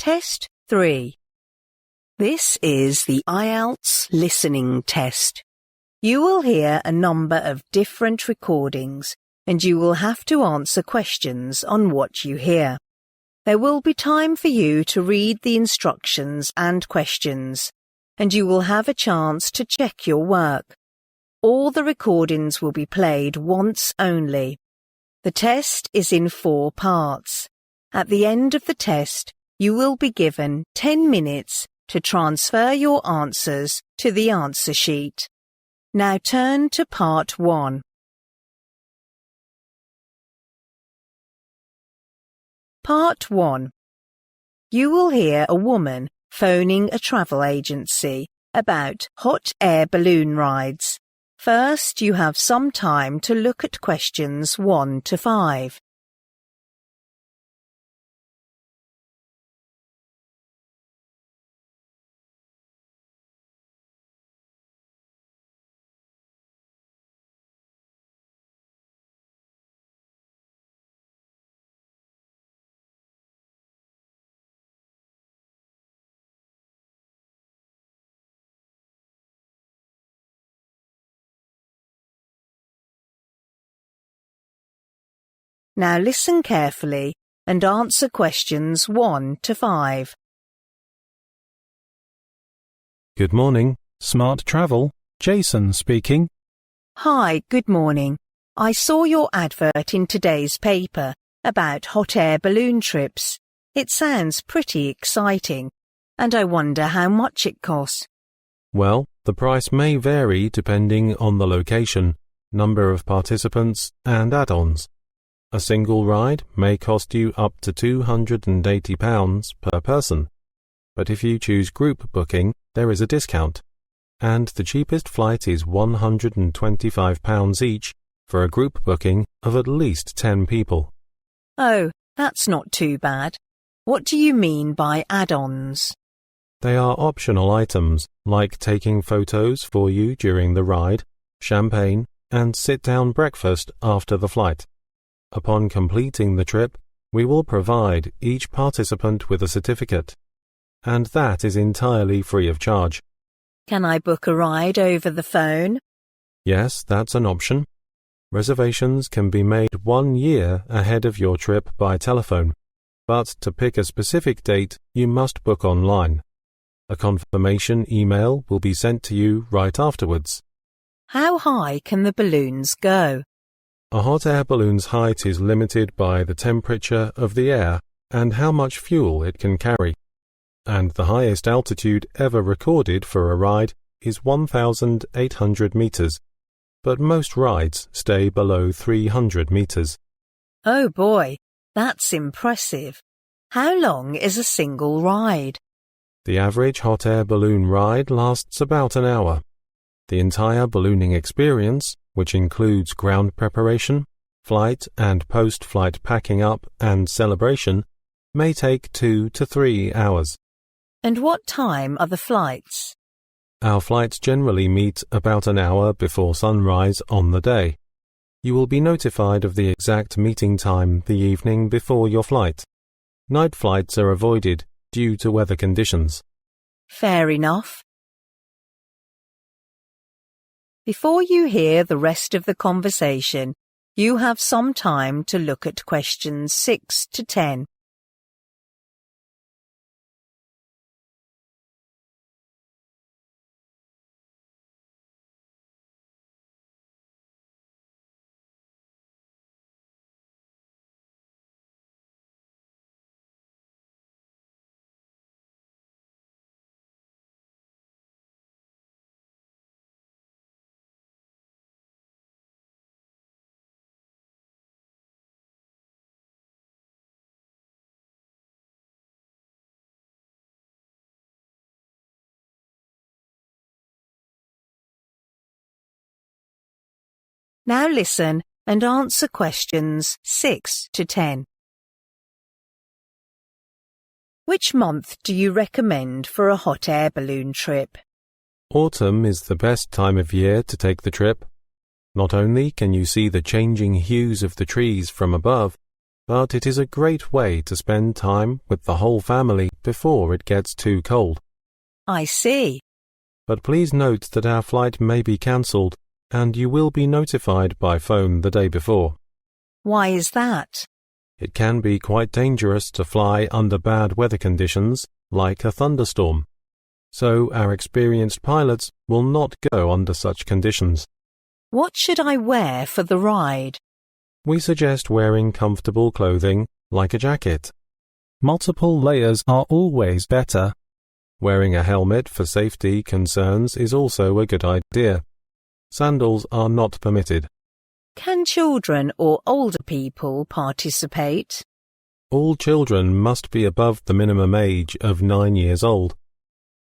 Test 3. This is the Ielts listening test. You will hear a number of different recordings, and you will have to answer questions on what you hear. There will be time for you to read the instructions and questions, and you will have a chance to check your work. All the recordings will be played once only. The test is in 4 parts. At the end of the test, you will be given 10 minutes to transfer your answers to the answer sheet. Now turn to part 1. Part 1. You will hear a woman phoning a travel agency about hot air balloon rides. First, you have some time to look at questions 1 to 5. Now listen carefully and answer questions 1 to 5. Good morning, Smart Travel. Jason speaking. Hi, good morning. I saw your advert in today's paper about hot air balloon trips. It sounds pretty exciting, and I wonder how much it costs. Well, the price may vary depending on the location, number of participants, and add-ons. A single ride may cost you up to £280 per person, but if you choose group booking, there is a discount, and the cheapest flight is £125 each for a group booking of at least 10 people. Oh, that's not too bad. What do you mean by add-ons? They are optional items like taking photos for you during the ride, champagne, and sit-down breakfast after the flight. Upon completing the trip, we will provide each participant with a certificate, and that is entirely free of charge. Can I book a ride over the phone? Yes, that's an option. Reservations can be made 1 year ahead of your trip by telephone, but to pick a specific date, you must book online. A confirmation email will be sent to you right afterwards. How high can the balloons go? A hot air balloon's height is limited by the temperature of the air and how much fuel it can carry, and the highest altitude ever recorded for a ride is 1,800 meters, but most rides stay below 300 meters. Oh boy, that's impressive. How long is a single ride? The average hot air balloon ride lasts about an hour. The entire ballooning experience, which includes ground preparation, flight and post-flight packing up and celebration, may take 2 to 3 hours. And what time are the flights? Our flights generally meet about an hour before sunrise on the day. You will be notified of the exact meeting time the evening before your flight. Night flights are avoided due to weather conditions. Fair enough. Before you hear the rest of the conversation, you have some time to look at questions 6 to 10. Now listen and answer questions 6 to 10. Which month do you recommend for a hot air balloon trip? Autumn is the best time of year to take the trip. Not only can you see the changing hues of the trees from above, but it is a great way to spend time with the whole family before it gets too cold. I see. But please note that our flight may be cancelled and you will be notified by phone the day before. Why is that? It can be quite dangerous to fly under bad weather conditions, like a thunderstorm. So our experienced pilots will not go under such conditions. What should I wear for the ride? We suggest wearing comfortable clothing, like a jacket. Multiple layers are always better. Wearing a helmet for safety concerns is also a good idea. Sandals are not permitted. Can children or older people participate? All children must be above the minimum age of 9 years old,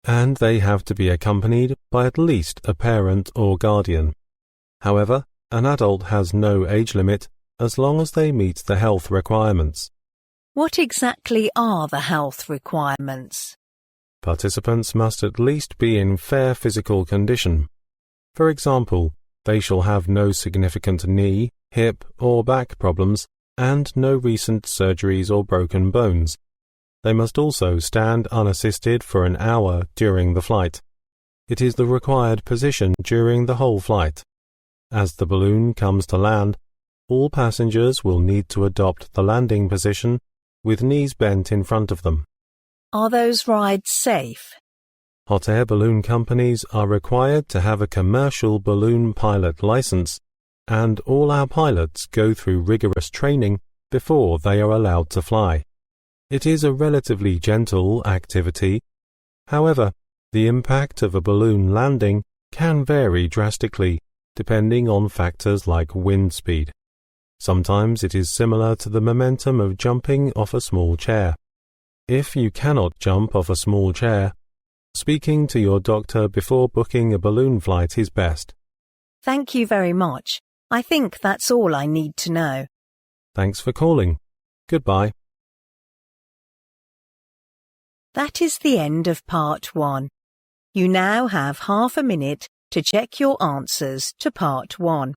and they have to be accompanied by at least a parent or guardian. However, an adult has no age limit as long as they meet the health requirements. What exactly are the health requirements? Participants must at least be in fair physical condition. For example, they shall have no significant knee, hip, or back problems, and no recent surgeries or broken bones. They must also stand unassisted for an hour during the flight. It is the required position during the whole flight. As the balloon comes to land, all passengers will need to adopt the landing position with knees bent in front of them. Are those rides safe? Hot air balloon companies are required to have a commercial balloon pilot license, and all our pilots go through rigorous training before they are allowed to fly. It is a relatively gentle activity. However, the impact of a balloon landing can vary drastically depending on factors like wind speed. Sometimes it is similar to the momentum of jumping off a small chair. If you cannot jump off a small chair, speaking to your doctor before booking a balloon flight is best. Thank you very much. I think that's all I need to know. Thanks for calling. Goodbye. That is the end of part 1. You now have half a minute to check your answers to part 1.